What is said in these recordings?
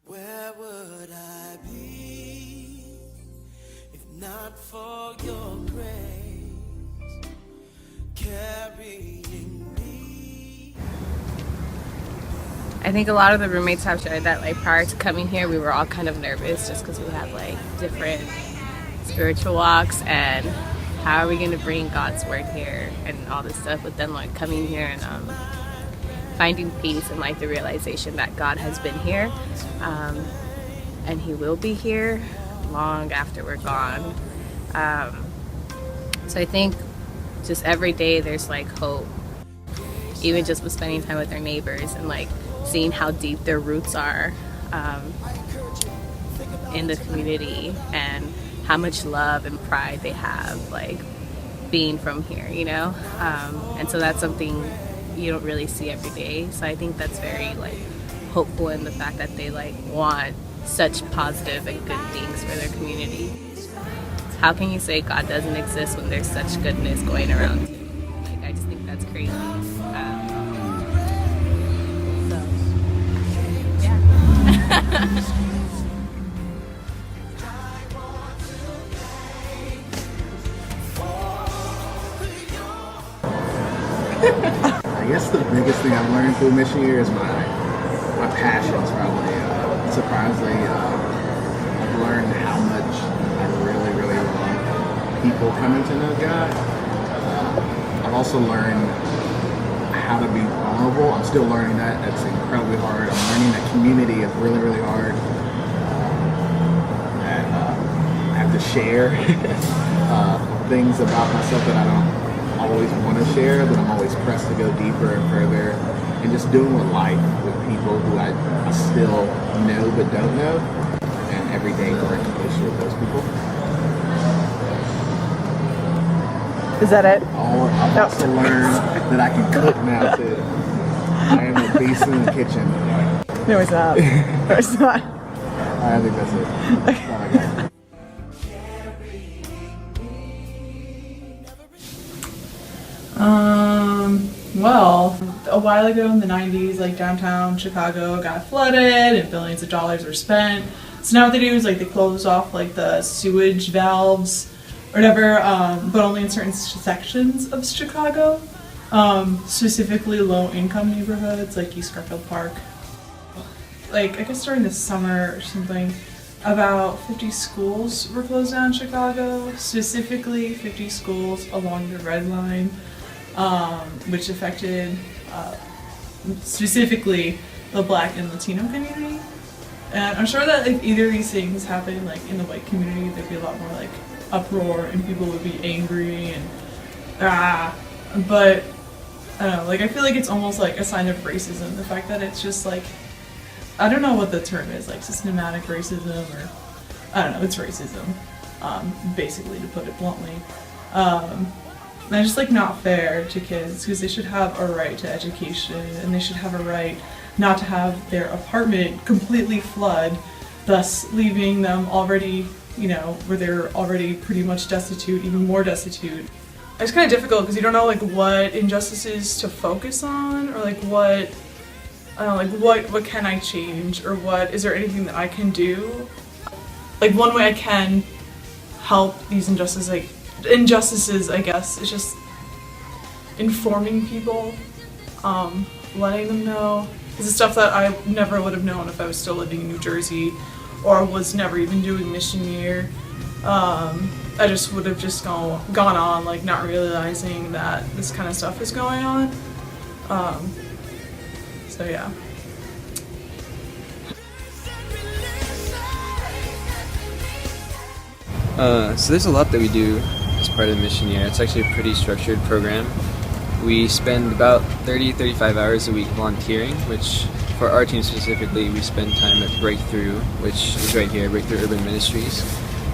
Where would I be if not for your grace carrying me? I think a lot of the roommates have shared that like prior to coming here we were all kind of nervous just because we had like different spiritual walks and how are we going to bring God's word here and all this stuff, but then like coming here and finding peace and like the realization that God has been here and he will be here long after we're gone. So I think just every day there's like hope, even just with spending time with our neighbors and like seeing how deep their roots are in the community and how much love and pride they have like being from here, you know. And so that's something you don't really see every day, so I think that's very like hopeful in the fact that they like want such positive and good things for their community. How can you say God doesn't exist when there's such goodness going around you? Like I just think that's crazy. So yeah. I guess the biggest thing I've learned through Missionyear is my passions, probably. Surprisingly, I've learned how much I really, really love people coming to know God. I've also learned how to be vulnerable. I'm still learning that. That's incredibly hard. I'm learning that community is really, really hard. That I have to share things about myself that I don't always want to share, but I'm always pressed to go deeper and further, and just doing with life with people who I still know but don't know, and every day growing closer with those people. Is that it? I've also learned that I can cook now too. I am a beast in the kitchen. No, it's not. No, it's not. I think that's it. That's all I got. Well, a while ago in the 90s, like downtown Chicago got flooded and billions of dollars were spent. So now what they do is like they close off like the sewage valves or whatever, but only in certain sections of Chicago, specifically low-income neighborhoods like East Garfield Park. Like, I guess during the summer or something, about 50 schools were closed down in Chicago, specifically 50 schools along the Red Line, which affected specifically the Black and Latino community. And I'm sure that if either of these things happened like in the white community, there'd be a lot more like uproar and people would be angry and but I don't know, like I feel like it's almost like a sign of racism, the fact that it's just like, I don't know what the term is, like systematic racism or I don't know, it's racism, basically, to put it bluntly. And it's just like not fair to kids because they should have a right to education and they should have a right not to have their apartment completely flood, thus leaving them already, you know, where they're already pretty much destitute, even more destitute. It's kind of difficult because you don't know like what injustices to focus on or like what, I don't know, like what can I change or what, is there anything that I can do? Like one way I can help these injustices, I guess, is just informing people, letting them know. This is stuff that I never would have known if I was still living in New Jersey or was never even doing Missionyear. I just would have just gone on like not realizing that this kind of stuff is going on. So yeah. So there's a lot that we do as part of Missionyear. It's actually a pretty structured program. We spend about 30-35 hours a week volunteering, which for our team specifically, we spend time at Breakthrough, which is right here, Breakthrough Urban Ministries.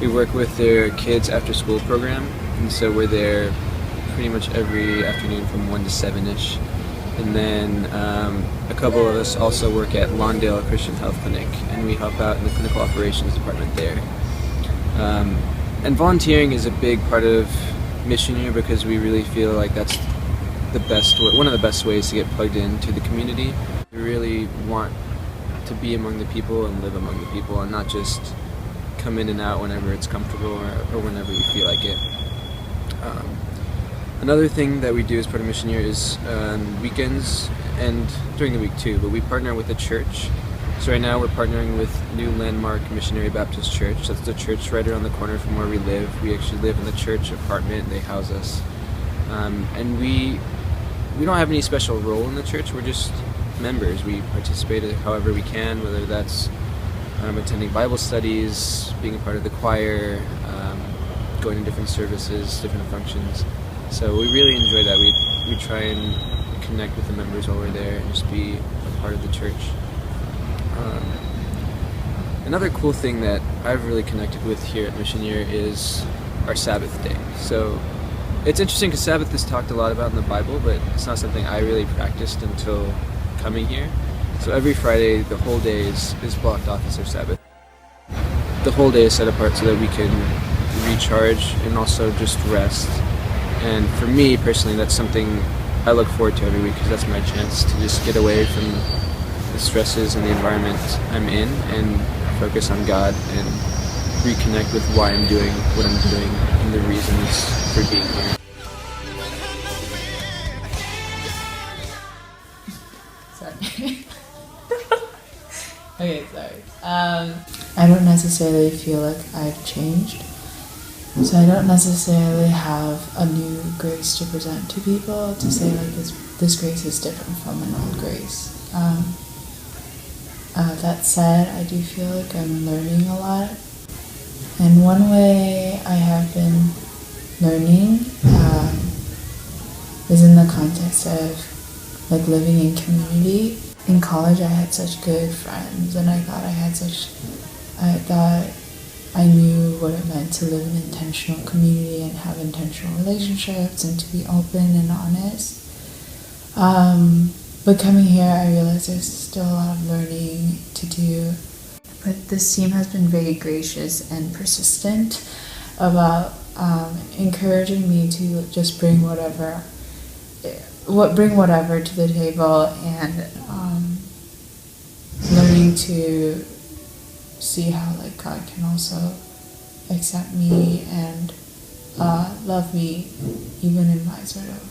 We work with their kids after school program, and so we're there pretty much every afternoon from 1 to 7-ish. And then a couple of us also work at Lawndale Christian Health Clinic, and we help out in the clinical operations department there. And volunteering is a big part of Missionyear because we really feel like that's one of the best ways to get plugged into the community. We really want to be among the people and live among the people, and not just come in and out whenever it's comfortable or whenever we feel like it. Another thing that we do as part of Missionyear is on weekends and during the week too, but we partner with a church. So right now we're partnering with New Landmark Missionary Baptist Church. That's the church right around the corner from where we live. We actually live in the church apartment, and they house us. And we don't have any special role in the church. We're just members. We participate however we can, whether that's attending Bible studies, being a part of the choir, going to different services, different functions. So we really enjoy that. We try and connect with the members while we're there and just be a part of the church. Another cool thing that I've really connected with here at Missionyear is our Sabbath day. So it's interesting because Sabbath is talked a lot about in the Bible, but it's not something I really practiced until coming here. So every Friday, the whole day is blocked off as our Sabbath. The whole day is set apart so that we can recharge and also just rest. And for me personally, that's something I look forward to every week, because that's my chance to just get away from the stresses and the environment I'm in and focus on God and reconnect with why I'm doing what I'm doing and the reasons for being here. Sorry. Okay, sorry. I don't necessarily feel like I've changed. So I don't necessarily have a new grace to present to people to say like this grace is different from an old grace. That said, I do feel like I'm learning a lot. And one way I have been learning is in the context of like living in community. In college I had such good friends, and I thought I knew what it meant to live in intentional community and have intentional relationships and to be open and honest. But coming here, I realized there's still a lot of learning to do. But this team has been very gracious and persistent about encouraging me to just bring whatever to the table, and learning to see how like God can also accept me and love me even in my sort of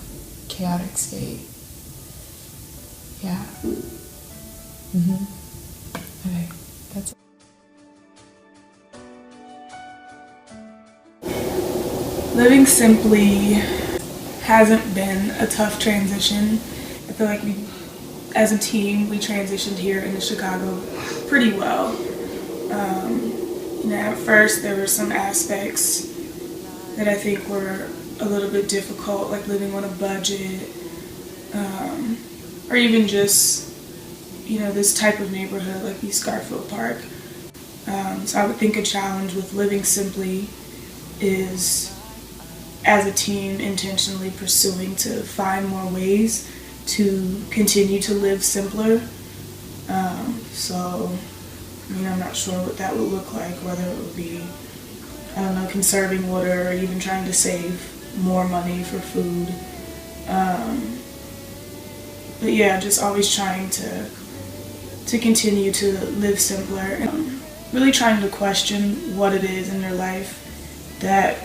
chaotic state. Yeah. Okay, that's it. Living simply hasn't been a tough transition. I feel like as a team, we transitioned here into Chicago pretty well. At first there were some aspects that I think were a little bit difficult, like living on a budget, or even just, this type of neighborhood like East Garfield Park. So I would think a challenge with living simply is, as a team, intentionally pursuing to find more ways to continue to live simpler. I'm not sure what that would look like, whether it would be, conserving water or even trying to save more money for food. But yeah, just always trying to continue to live simpler and really trying to question what it is in your life that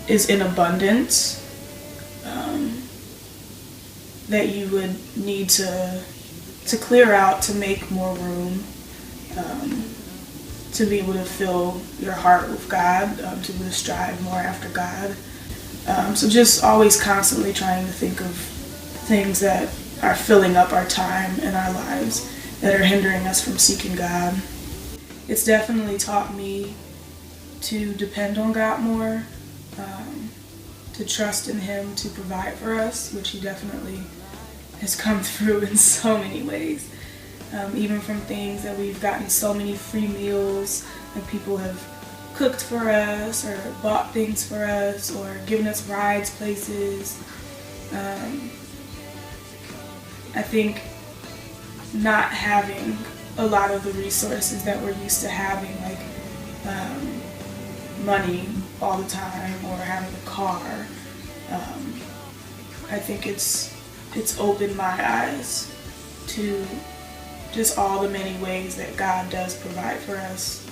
is in abundance, that you would need to clear out to make more room, to be able to fill your heart with God, to be able to strive more after God. So just always constantly trying to think of things that are filling up our time and our lives that are hindering us from seeking God. It's definitely taught me to depend on God more, to trust in Him to provide for us, which He definitely has come through in so many ways. Even from things that we've gotten so many free meals, and people have cooked for us or bought things for us or given us rides places. I think not having a lot of the resources that we're used to having, like money all the time or having a car, I think it's opened my eyes to just all the many ways that God does provide for us,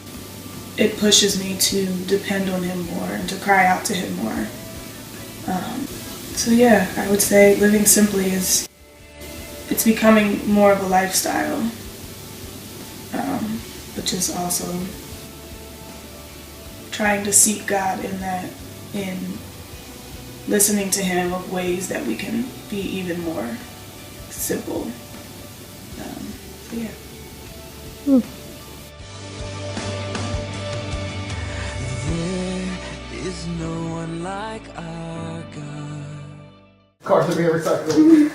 it pushes me to depend on Him more and to cry out to Him more. So yeah, I would say living simply it's becoming more of a lifestyle, but just also trying to seek God in that, in listening to Him of ways that we can be even more simple. So yeah. There is no one like our God. Cars are being recycled.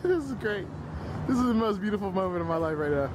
This is great. This is the most beautiful moment of my life right now.